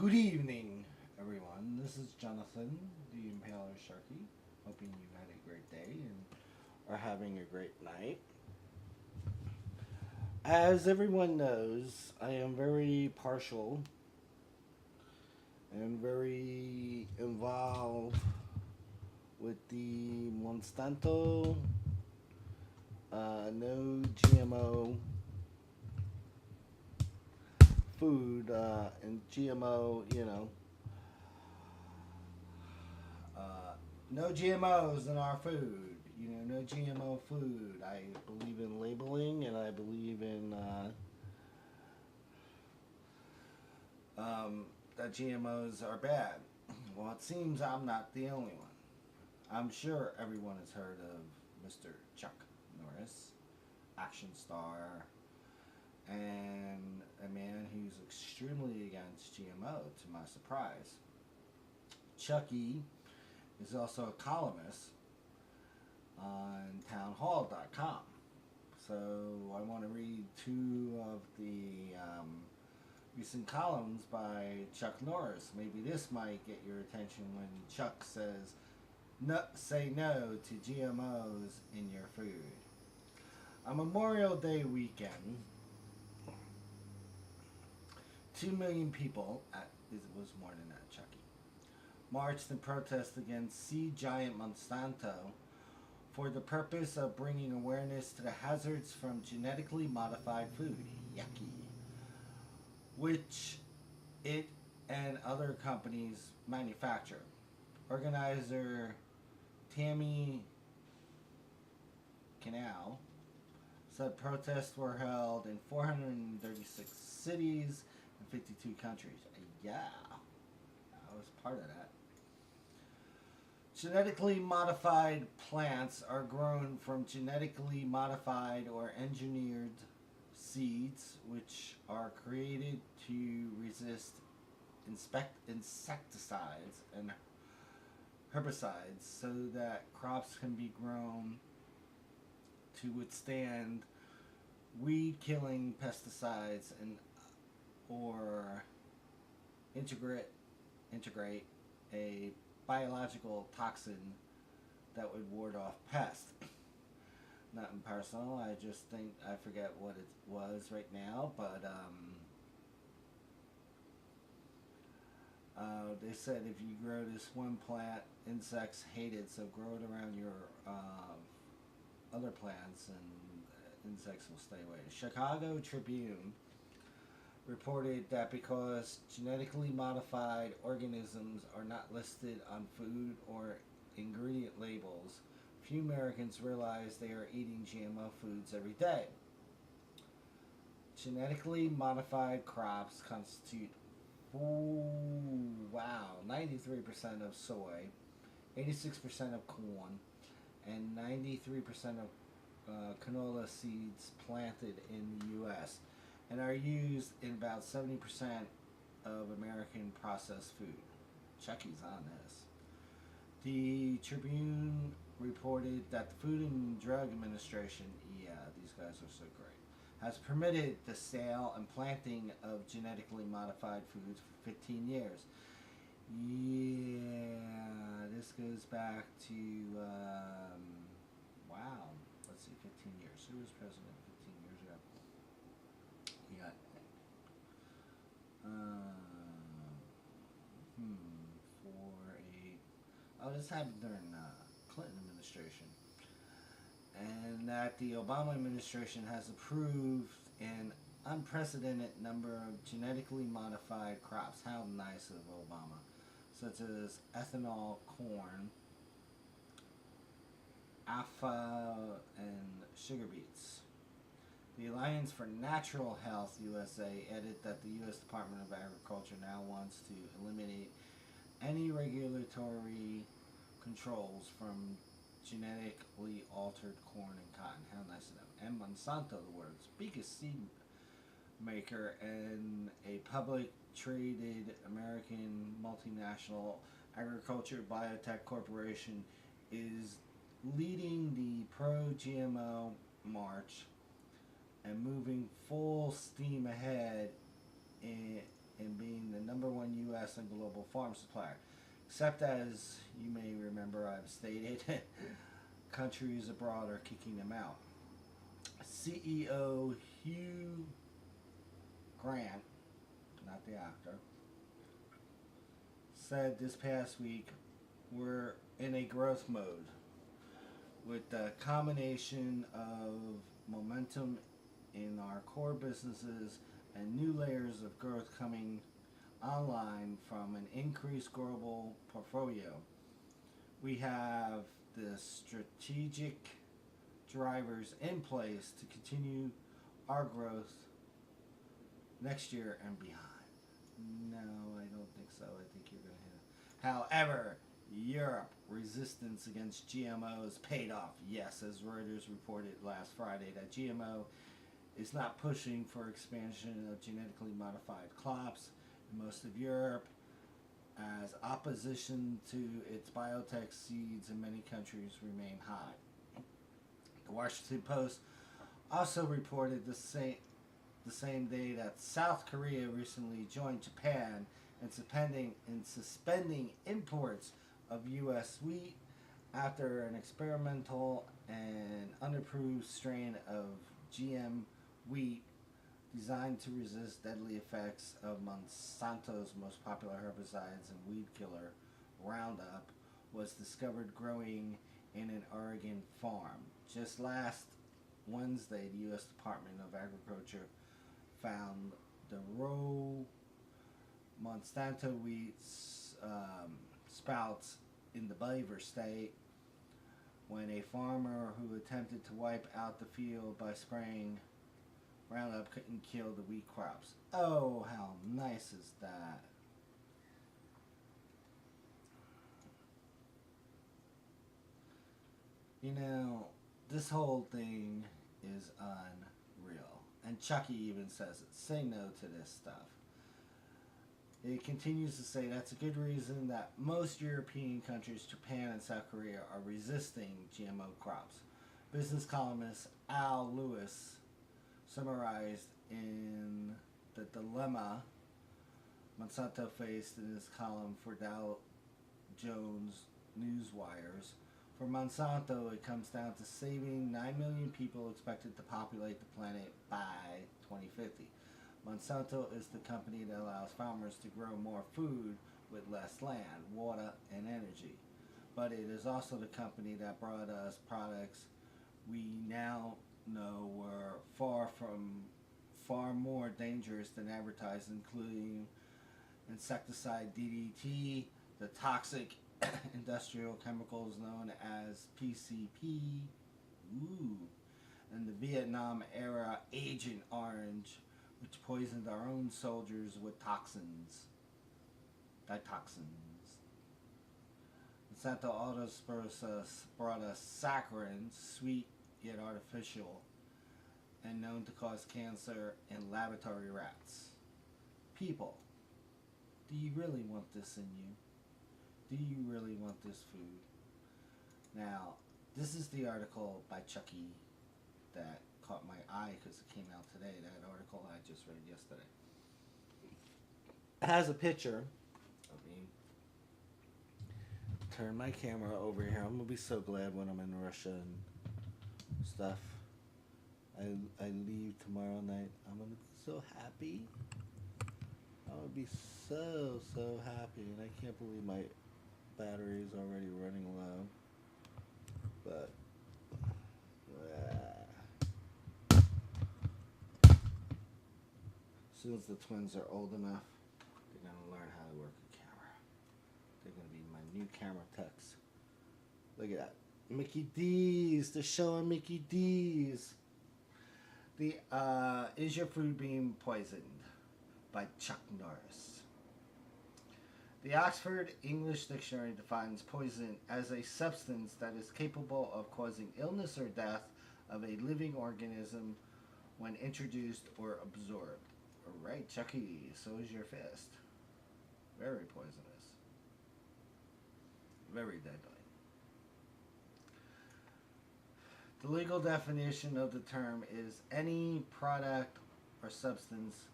Good evening, everyone. This is Jonathan, the Impaler Sharky. Hoping you had a great day and are having a great night. As everyone knows, I am very partial and very involved with the Monsanto no GMO food and GMO, no GMOs in our food. No GMO food. I believe in labeling, and I believe in that GMOs are bad. Well, it seems I'm not the only one. I'm sure everyone has heard of Mr. Chuck Norris, action star, and a man who's extremely against GMO, to my surprise. Chucky is also a columnist on townhall.com. So I want to read two of the recent columns by Chuck Norris. Maybe this might get your attention when Chuck says, no, say no to GMOs in your food. On Memorial Day weekend, 2 million people, it was more than that, Chucky, marched in protest against seed giant Monsanto for the purpose of bringing awareness to the hazards from genetically modified food, yucky, which it and other companies manufacture. Organizer Tammy Canal said protests were held in 436 cities and 52 countries. Yeah, I was part of that. Genetically modified plants are grown from genetically modified or engineered seeds, which are created to resist insecticides and herbicides so that crops can be grown to withstand weed-killing pesticides and or integrate a biological toxin that would ward off pests. Nothing personal. I just think I forget what it was right now, but they said if you grow this one plant, insects hate it, so grow it around your other plants, and insects will stay away. The Chicago Tribune reported that because genetically modified organisms are not listed on food or ingredient labels, few Americans realize they are eating GMO foods every day. Genetically modified crops constitute 93% of soy, 86% of corn, and 93% of canola seeds planted in the U.S. and are used in about 70% of American processed food. Chucky's on this. The Tribune reported that the Food and Drug Administration, yeah, these guys are so great, has permitted the sale and planting of genetically modified foods for 15 years. Yeah, this goes back to, let's see, 15 years. Who was president 15 years ago? You got, 4, 8. Oh, this happened during Clinton administration. And that the Obama administration has approved an unprecedented number of genetically modified crops. How nice of Obama. Such as ethanol, corn, alpha, and sugar beets. The Alliance for Natural Health USA added that the U.S. Department of Agriculture now wants to eliminate any regulatory controls from genetically altered corn and cotton. How nice of them. And Monsanto, the world's biggest seed maker and a public traded American multinational agriculture biotech corporation, is leading the pro-GMO march and moving full steam ahead in being the number one U.S. and global farm supplier. Except, as you may remember, I've stated, countries abroad are kicking them out. CEO Hugh Grant, not the actor, said this past week we're in a growth mode with the combination of momentum in our core businesses and new layers of growth coming online from an increased global portfolio. We have the strategic drivers in place to continue our growth next year and beyond. No, I don't think so. I think you're going to hit it. However, Europe resistance against GMOs paid off. Yes, as Reuters reported last Friday, that GMO is not pushing for expansion of genetically modified crops in most of Europe, as opposition to its biotech seeds in many countries remain high. The Washington Post also reported the same day that South Korea recently joined Japan in suspending imports of U.S. wheat after an experimental and unapproved strain of GM wheat designed to resist deadly effects of Monsanto's most popular herbicides and weed killer, Roundup, was discovered growing in an Oregon farm. Just last Wednesday, the U.S. Department of Agriculture found the raw Monsanto wheat sprouts in the Beaver State when a farmer who attempted to wipe out the field by spraying Roundup couldn't kill the wheat crops. Oh, how nice is that? You know, this whole thing is unreal. And Chucky even says it. Say no to this stuff. It continues to say that's a good reason that most European countries, Japan and South Korea, are resisting GMO crops. Business columnist Al Lewis summarized in the dilemma Monsanto faced in his column for Dow Jones Newswires. For Monsanto, it comes down to saving 9 million people expected to populate the planet by 2050. Monsanto is the company that allows farmers to grow more food with less land, water, and energy. But it is also the company that brought us products we now know were far more dangerous than advertised, including insecticide DDT, the toxic industrial chemicals known as PCP, and the Vietnam era Agent Orange, which poisoned our own soldiers with toxins. Ditoxins. Monsanto also brought us saccharin, sweet yet artificial, and known to cause cancer in laboratory rats. People, do you really want this in you? Do you really want this food? Now, this is the article by Chucky that caught my eye because it came out today. That article I just read yesterday. It has a picture of me. Turn my camera over here. I'm going to be so glad when I'm in Russia and stuff. I leave tomorrow night. I'm going to be so happy. I'm going to be so happy. And I can't believe my battery is already running low. But as soon as the twins are old enough, they're going to learn how to work a camera. They're going to be my new camera techs. Look at that. Mickey D's. They're showing Mickey D's. Is your food being poisoned? By Chuck Norris. The Oxford English Dictionary defines poison as a substance that is capable of causing illness or death of a living organism when introduced or absorbed. Alright, Chucky, so is your fist. Very poisonous. Very deadly. The legal definition of the term is any product or substance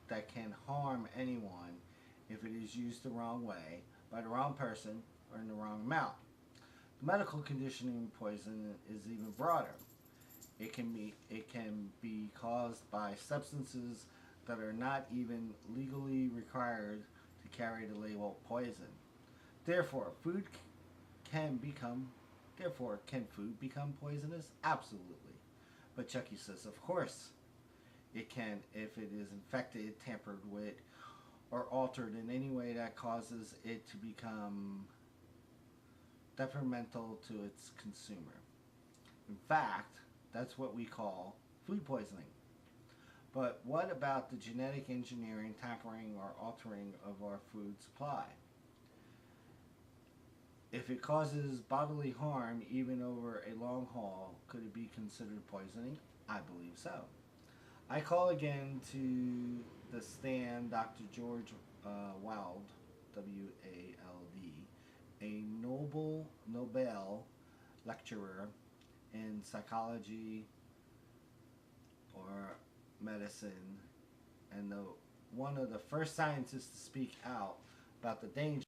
that can harm anyone if it is used the wrong way, by the wrong person, or in the wrong amount. The medical conditioning poison is even broader. It can be caused by substances that are not even legally required to carry the label poison. Therefore, can become can food become poisonous? Absolutely. But Chucky says, of course it can if it is infected, tampered with, or altered in any way that causes it to become detrimental to its consumer. In fact, that's what we call food poisoning. But what about the genetic engineering, tampering, or altering of our food supply? If it causes bodily harm even over a long haul, could it be considered poisoning? I believe so. I call again to the stand Dr. George Wald, W-A-L-D, a Nobel lecturer in psychology or medicine, and one of the first scientists to speak out about the danger